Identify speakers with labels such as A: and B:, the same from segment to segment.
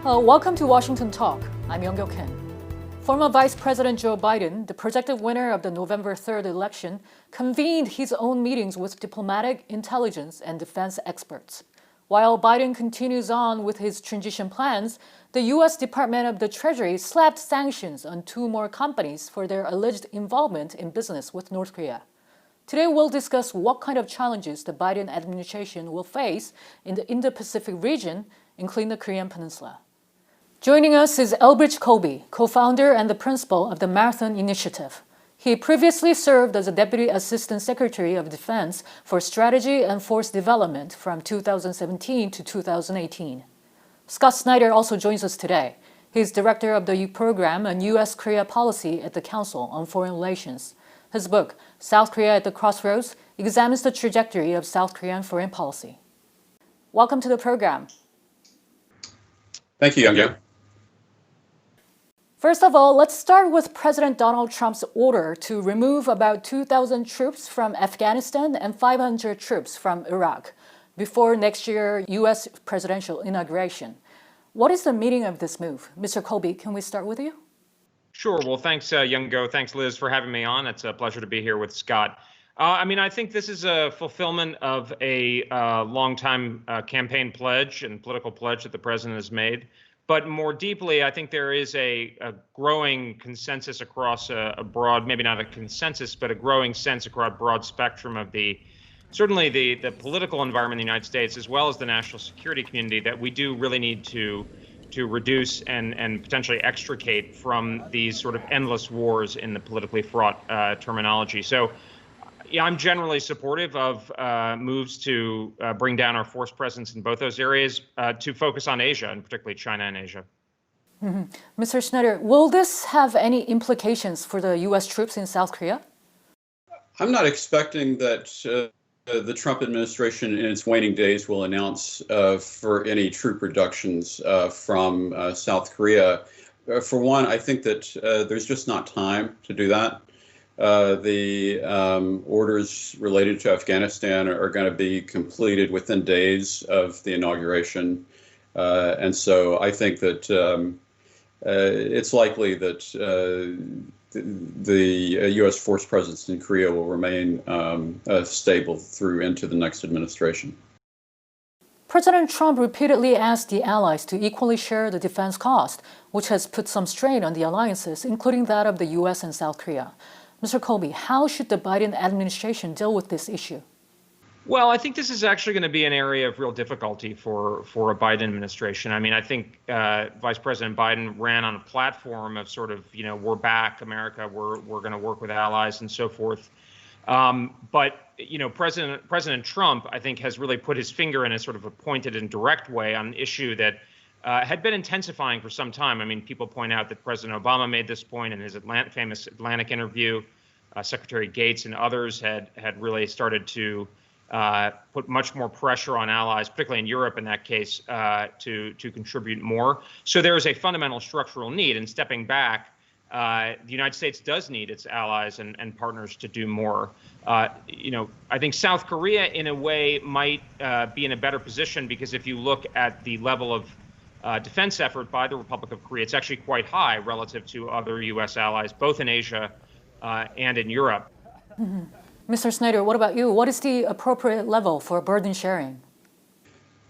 A: Welcome to Washington Talk. I'm Young-Gyo Kim. Former Vice President Joe Biden, the projected winner of the November 3rd election, convened his own meetings with diplomatic, intelligence, and defense experts. While Biden continues on with his transition plans, the U.S. Department of the Treasury slapped sanctions on 2 more companies for their alleged involvement in business with North Korea. Today, we'll discuss what kind of challenges the Biden administration will face in the Indo-Pacific region, including the Korean Peninsula. Joining us is Elbridge Colby, co-founder and the principal of the Marathon Initiative. He previously served as a Deputy Assistant Secretary of Defense for Strategy and Force Development from 2017 to 2018. Scott Snyder also joins us today. He's Director of the Program on U.S.-Korea Policy at the Council on Foreign Relations. His book, South Korea at the Crossroads, examines the trajectory of South Korean foreign policy. Welcome to the program.
B: Thank you, Young-Gyo.
A: First of all, let's start with President Donald Trump's order to remove about 2,000 troops from Afghanistan and 500 troops from Iraq before next year's U.S. presidential inauguration. What is the meaning of this move? Mr. Colby, can we start with you?
C: Sure. Well, thanks, Young-Gyo. Thanks, Liz, for having me on. It's a pleasure to be here with Scott. I think this is a fulfillment of a long-time campaign pledge and political pledge that the president has made. But more deeply, I think there is a growing consensus across a broad, maybe not a consensus, but a growing sense across a broad spectrum of certainly the political environment in the United States, as well as the national security community, that we do really need to reduce and potentially extricate from these sort of endless wars in the politically fraught terminology. So yeah, I'm generally supportive of moves to bring down our force presence in both those areas to focus on Asia, and particularly China and Asia.
A: Mm-hmm. Mr. Snyder, will this have any implications for the U.S. troops in South Korea?
B: I'm not expecting that the Trump administration in its waning days will announce for any troop reductions from South Korea. For one, I think that there's just not time to do that. The orders related to Afghanistan are going to be completed within days of the inauguration. And so I think that it's likely that the U.S. force presence in Korea will remain stable through into the next administration.
A: President Trump repeatedly asked the allies to equally share the defense cost, which has put some strain on the alliances, including that of the U.S. and South Korea. Mr. Colby, how should the Biden administration deal with this issue?
C: Well, I think this is actually going to be an area of real difficulty for a Biden administration. I mean, I think Vice President Biden ran on a platform of sort of, we're back, America, we're going to work with allies and so forth. But President Trump, I think, has really put his finger in a sort of a pointed and direct way on an issue that had been intensifying for some time. I mean, people point out that President Obama made this point in his famous Atlantic interview. Secretary Gates and others had really started to put much more pressure on allies, particularly in Europe in that case, to contribute more. So there is a fundamental structural need. And stepping back, the United States does need its allies and partners to do more. I think South Korea, in a way, might be in a better position because if you look at the level of defense effort by the Republic of Korea, it's actually quite high relative to other U.S. allies, both in Asia and in Europe.
A: Mm-hmm. Mr. Snyder, what about you? What is the appropriate level for burden sharing?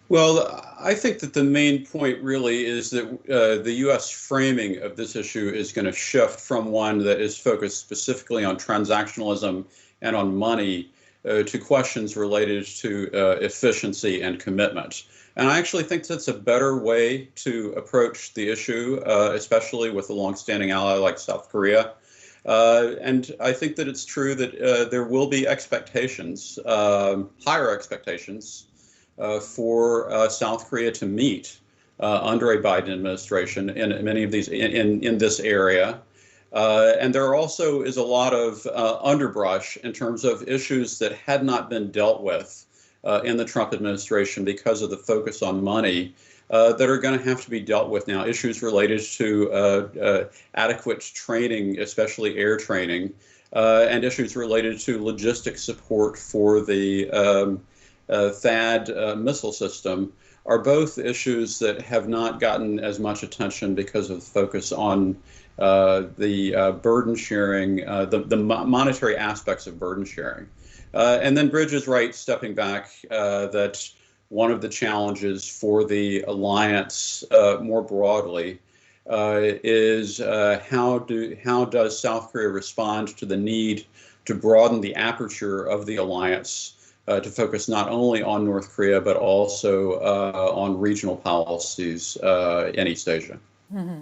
B: Well, I think that the main point really is that the U.S. framing of this issue is going to shift from one that is focused specifically on transactionalism and on money to questions related to efficiency and commitment. And I actually think that's a better way to approach the issue, especially with a longstanding ally like South Korea. And I think that it's true that there will be expectations, higher expectations, for South Korea to meet under a Biden administration in many of these in this area. And there also is a lot of underbrush in terms of issues that had not been dealt with in the Trump administration because of the focus on money that are going to have to be dealt with now. Issues related to adequate training, especially air training, and issues related to logistic support for the THAAD missile system are both issues that have not gotten as much attention because of the focus on the burden sharing, the monetary aspects of burden sharing. And then Bridge is right, stepping back, that one of the challenges for the alliance more broadly is how does South Korea respond to the need to broaden the aperture of the alliance to focus not only on North Korea, but also on regional policies in East Asia.
A: Mm-hmm.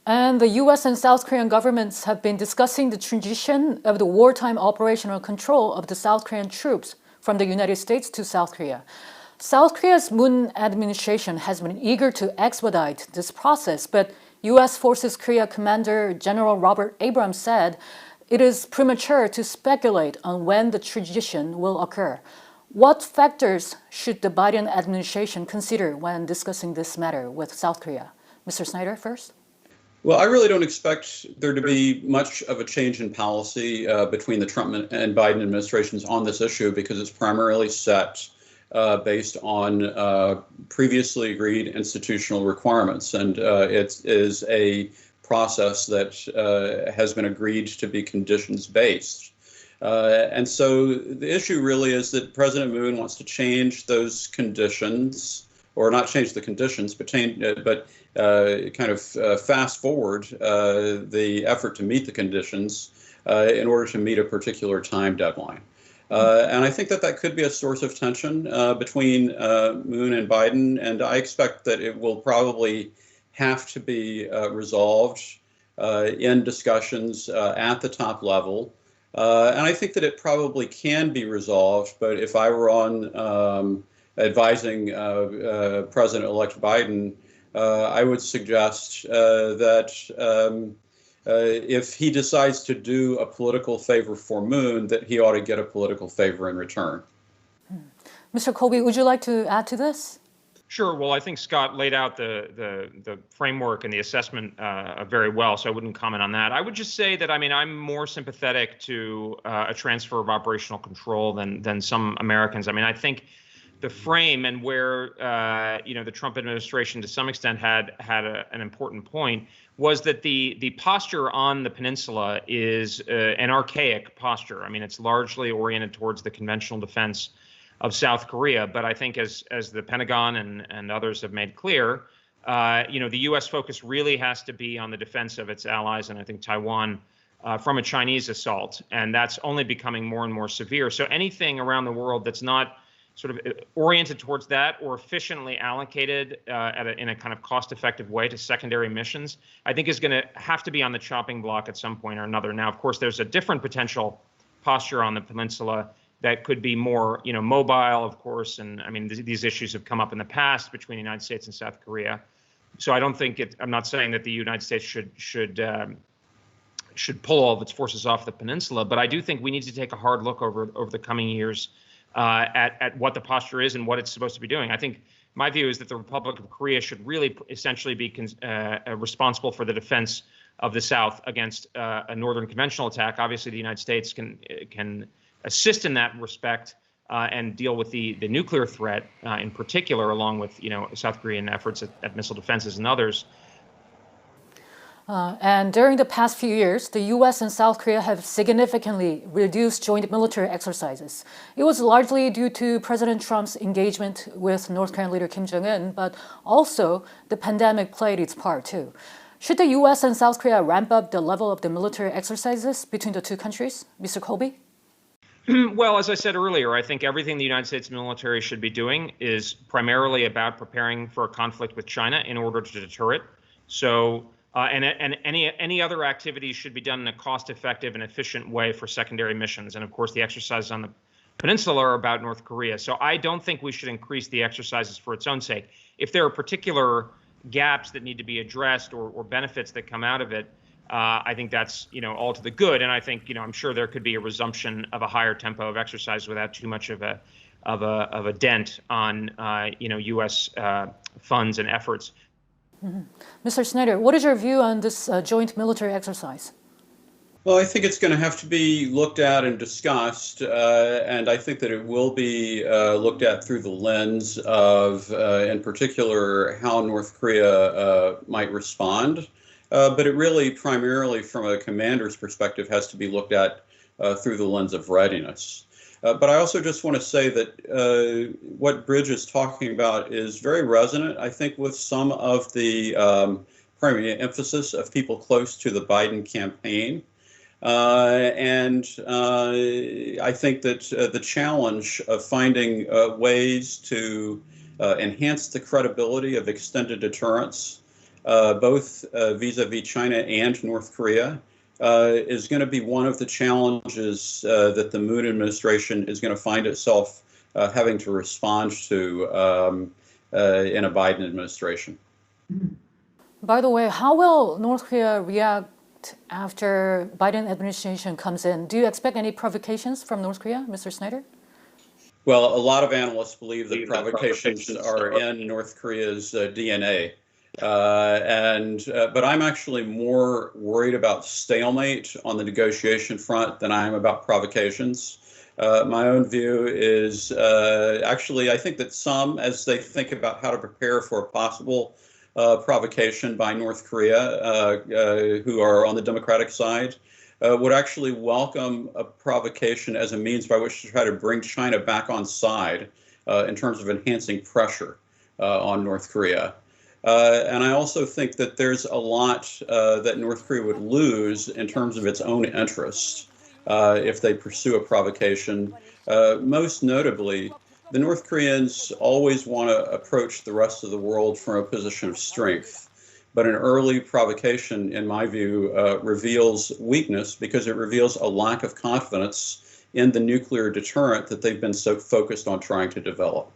A: And the U.S. and South Korean governments have been discussing the transition of the wartime operational control of the South Korean troops from the United States to South Korea. South Korea's Moon administration has been eager to expedite this process, but U.S. Forces Korea Commander General Robert Abrams said it is premature to speculate on when the transition will occur. What factors should the Biden administration consider when discussing this matter with South Korea? Mr. Snyder first.
B: Well, I really don't expect there to be much of a change in policy between the Trump and Biden administrations on this issue because it's primarily set based on previously agreed institutional requirements. And it is a process that has been agreed to be conditions-based. And so the issue really is that President Moon wants to change those conditions, or not change the conditions, but kind of fast forward the effort to meet the conditions in order to meet a particular time deadline. And I think that could be a source of tension between Moon and Biden, and I expect that it will probably have to be resolved in discussions at the top level. And I think that it probably can be resolved, but if I were on advising President-elect Biden, I would suggest that if he decides to do a political favor for Moon, that he ought to get a political favor in return.
A: Mr. Colby, would you like to add to this?
C: Sure. Well, I think Scott laid out the framework and the assessment very well, so I wouldn't comment on that. I would just say that, I mean, I'm more sympathetic to a transfer of operational control than some Americans. I mean, I think the frame and where the Trump administration to some extent had an important point was that the posture on the peninsula is an archaic posture. I mean, it's largely oriented towards the conventional defense of South Korea, but I think as the Pentagon and others have made clear, the U.S. focus really has to be on the defense of its allies, and I think Taiwan from a Chinese assault, and that's only becoming more and more severe. So anything around the world that's not sort of oriented towards that or efficiently allocated in a kind of cost-effective way to secondary missions, I think is going to have to be on the chopping block at some point or another. Now, of course, there's a different potential posture on the peninsula that could be more, mobile, of course. And I mean, these issues have come up in the past between the United States and South Korea. So I don't think I'm not saying that the United States should pull all of its forces off the peninsula, but I do think we need to take a hard look over the coming years at what the posture is and what it's supposed to be doing. I think my view is that the Republic of Korea should really essentially be responsible for the defense of the South against a northern conventional attack. Obviously, the United States can assist in that respect and deal with the nuclear threat in particular, along with South Korean efforts at missile defenses and others.
A: And during the past few years, the U.S. and South Korea have significantly reduced joint military exercises. It was largely due to President Trump's engagement with North Korean leader Kim Jong-un, but also the pandemic played its part too. Should the U.S. and South Korea ramp up the level of the military exercises between the two countries? Mr. Colby?
C: Well, as I said earlier, I think everything the United States military should be doing is primarily about preparing for a conflict with China in order to deter it. So, and any other activities should be done in a cost-effective and efficient way for secondary missions. And of course, the exercises on the peninsula are about North Korea. So I don't think we should increase the exercises for its own sake. If there are particular gaps that need to be addressed or benefits that come out of it, I think that's all to the good, and I think I'm sure there could be a resumption of a higher tempo of exercise without too much of a dent on U.S. funds and efforts.
A: Mm-hmm. Mr. Snyder, what is your view on this joint military exercise?
B: Well, I think it's going to have to be looked at and discussed, and I think that it will be looked at through the lens of, in particular, how North Korea might respond. But it really, primarily from a commander's perspective, has to be looked at through the lens of readiness. But I also just want to say that what Bridge is talking about is very resonant, I think, with some of the primary emphasis of people close to the Biden campaign. And I think that the challenge of finding ways to enhance the credibility of extended deterrence, both vis-a-vis China and North Korea, is going to be one of the challenges that the Moon administration is going to find itself having to respond to in a Biden administration.
A: By the way, how will North Korea react after Biden administration comes in? Do you expect any provocations from North Korea, Mr. Snyder?
B: Well, a lot of analysts believe that provocations are in North Korea's DNA. But I'm actually more worried about stalemate on the negotiation front than I am about provocations. My own view is actually, I think that some, as they think about how to prepare for a possible provocation by North Korea, who are on the Democratic side, would actually welcome a provocation as a means by which to try to bring China back on side in terms of enhancing pressure on North Korea. And I also think that there's a lot that North Korea would lose in terms of its own interests if they pursue a provocation. Most notably, the North Koreans always want to approach the rest of the world from a position of strength. But an early provocation, in my view, reveals weakness because it reveals a lack of confidence in the nuclear deterrent that they've been so focused on trying to develop.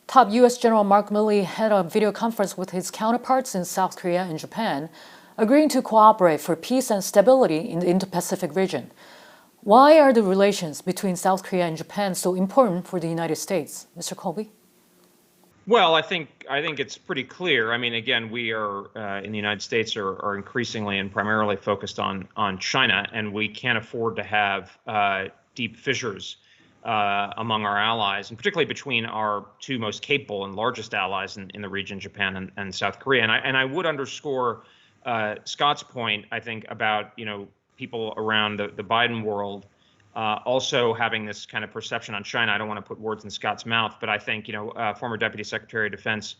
A: Top U.S. General Mark Milley had a video conference with his counterparts in South Korea and Japan, agreeing to cooperate for peace and stability in the Indo-Pacific region. Why are the relations between South Korea and Japan so important for the United States, Mr. Colby?
C: Well, I think it's pretty clear. I mean, again, we are in the United States are increasingly and primarily focused on China, and we can't afford to have deep fissures among our allies, and particularly between our two most capable and largest allies in the region, Japan and South Korea. And I would underscore Scott's point, I think, about people around the Biden world also having this kind of perception on China. I don't want to put words in Scott's mouth, but I think former Deputy Secretary of Defense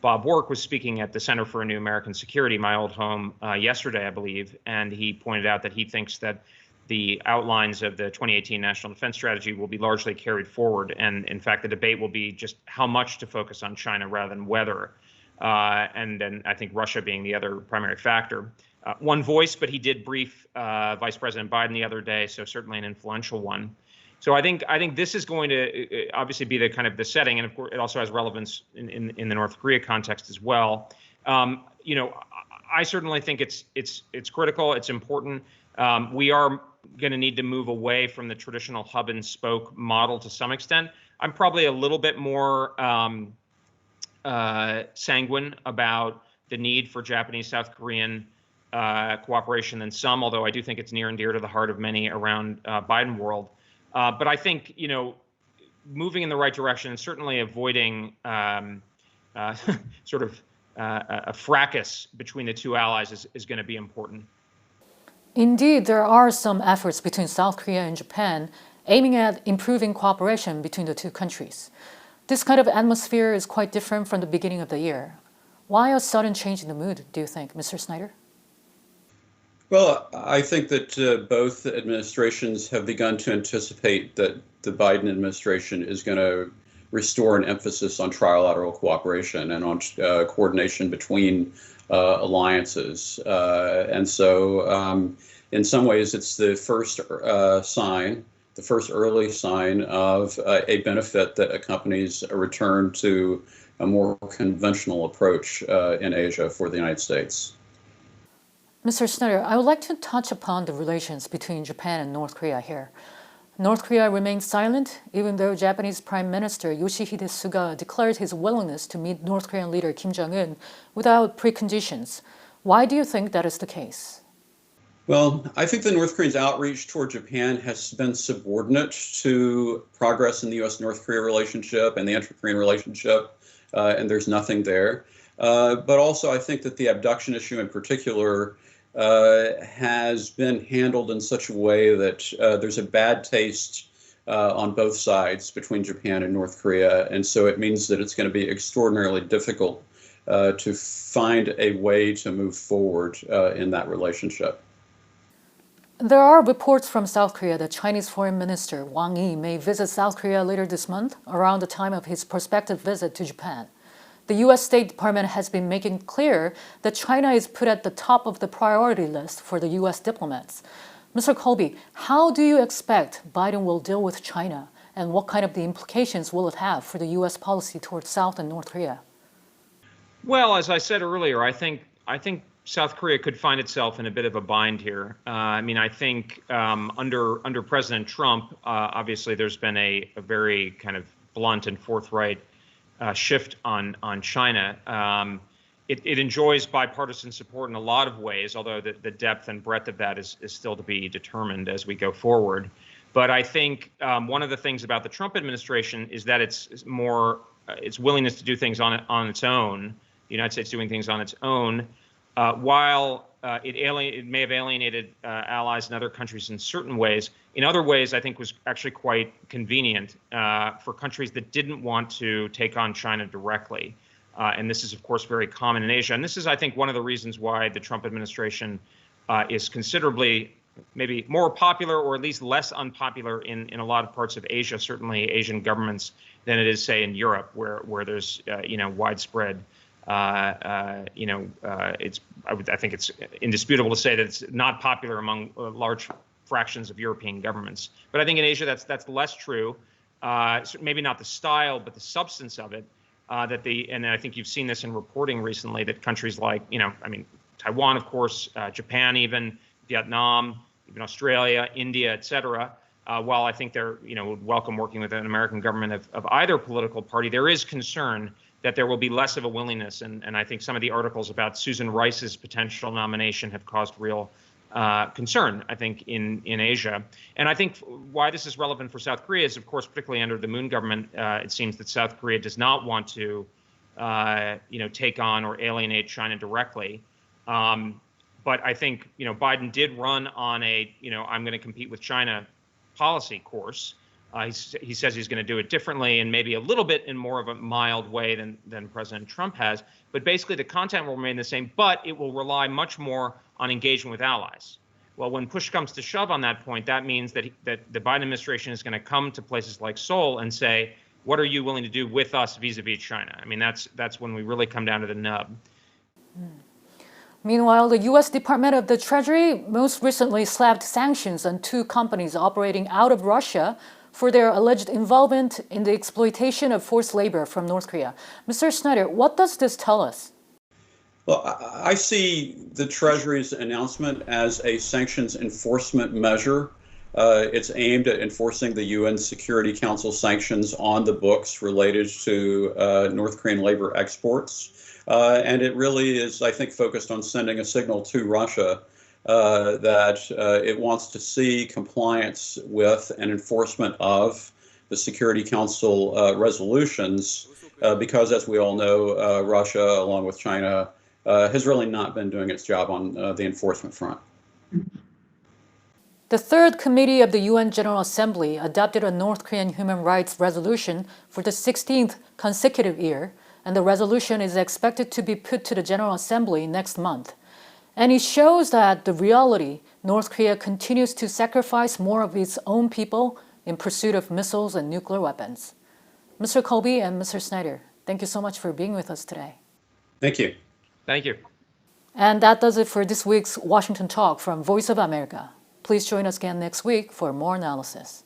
C: Bob Work was speaking at the Center for a New American Security, my old home, yesterday, I believe, and he pointed out that he thinks that the outlines of the 2018 National Defense Strategy will be largely carried forward. And in fact, the debate will be just how much to focus on China rather than whether. And then I think Russia being the other primary factor. One voice, but he did brief Vice President Biden the other day, so certainly an influential one. So I think this is going to obviously be the kind of the setting, and of course it also has relevance in the North Korea context as well. I certainly think it's critical, it's important. We are going to need to move away from the traditional hub and spoke model to some extent. I'm probably a little bit more sanguine about the need for Japanese-South Korean cooperation than some, although I do think it's near and dear to the heart of many around Biden world. But I think, moving in the right direction and certainly avoiding sort of a fracas between the two allies is going to be important.
A: Indeed, there are some efforts between South Korea and Japan aiming at improving cooperation between the two countries. This kind of atmosphere is quite different from the beginning of the year. Why a sudden change in the mood, do you think, Mr. Snyder?
B: Well, I think that both administrations have begun to anticipate that the Biden administration is going to restore an emphasis on trilateral cooperation and on coordination between alliances. And so in some ways, it's the first early sign of a benefit that accompanies a return to a more conventional approach in Asia for the United States.
A: Mr. Snyder, I would like to touch upon the relations between Japan and North Korea here. North Korea remains silent, even though Japanese Prime Minister Yoshihide Suga declared his willingness to meet North Korean leader Kim Jong-un without preconditions. Why do you think that is the case?
B: Well, I think the North Koreans' outreach toward Japan has been subordinate to progress in the U.S.-North Korea relationship and the inter-Korean relationship, and there's nothing there. But also, I think that the abduction issue in particular has been handled in such a way that there's a bad taste on both sides between Japan and North Korea, and so it means that it's going to be extraordinarily difficult to find a way to move forward in that relationship.
A: There are reports from South Korea that Chinese Foreign Minister Wang Yi may visit South Korea later this month, around the time of his prospective visit to Japan. The U.S. State Department has been making clear that China is put at the top of the priority list for the U.S. diplomats. Mr. Colby, how do you expect Biden will deal with China, and what kind of the implications will it have for the U.S. policy towards South and North Korea?
C: Well, as I said earlier, I think South Korea could find itself in a bit of a bind here. I mean, I think under President Trump, obviously there's been a very kind of blunt and forthright shift on China. It enjoys bipartisan support in a lot of ways, although the depth and breadth of that is still to be determined as we go forward. But I think one of the things about the Trump administration is that its willingness to do things on its own, the United States doing things on its own, while it may have alienated allies in other countries in certain ways, in other ways I think was actually quite convenient for countries that didn't want to take on China directly. And this is, of course, very common in Asia. And this is, I think, one of the reasons why the Trump administration is considerably maybe more popular, or at least less unpopular in a lot of parts of Asia, certainly Asian governments, than it is, say, in Europe, where there's widespread. I think it's indisputable to say that it's not popular among large fractions of European governments. But I think in Asia that's less true. Maybe not the style, but the substance of it. And I think you've seen this in reporting recently, that countries like, Taiwan, of course, Japan, even Vietnam, even Australia, India, et cetera, while I think they're, would welcome working with an American government of either political party, there is concern that there will be less of a willingness. And I think some of the articles about Susan Rice's potential nomination have caused real concern, I think, in Asia. And I think why this is relevant for South Korea is, of course, particularly under the Moon government, it seems that South Korea does not want to, take on or alienate China directly. But I think, Biden did run on a, I'm going to compete with China policy course. He says he's going to do it differently and maybe a little bit in more of a mild way than President Trump has. But basically, the content will remain the same, but it will rely much more on engagement with allies. Well, when push comes to shove on that point, that means that the Biden administration is going to come to places like Seoul and say, what are you willing to do with us vis-a-vis China? I mean, that's when we really come down to the nub.
A: Meanwhile, the U.S. Department of the Treasury most recently slapped sanctions on 2 companies operating out of Russia for their alleged involvement in the exploitation of forced labor from North Korea. Mr. Snyder, what does this tell us?
B: Well, I see the Treasury's announcement as a sanctions enforcement measure. It's aimed at enforcing the UN Security Council sanctions on the books related to North Korean labor exports. And it really is, I think, focused on sending a signal to Russia that it wants to see compliance with and enforcement of the Security Council resolutions, because, as we all know, Russia, along with China, has really not been doing its job on the enforcement front.
A: The Third Committee of the UN General Assembly adopted a North Korean human rights resolution for the 16th consecutive year, and the resolution is expected to be put to the General Assembly next month. And it shows that the reality, North Korea continues to sacrifice more of its own people in pursuit of missiles and nuclear weapons. Mr. Colby and Mr. Snyder, thank you so much for being with us today.
B: Thank you.
C: Thank you.
A: And that does it for this week's Washington Talk from Voice of America. Please join us again next week for more analysis.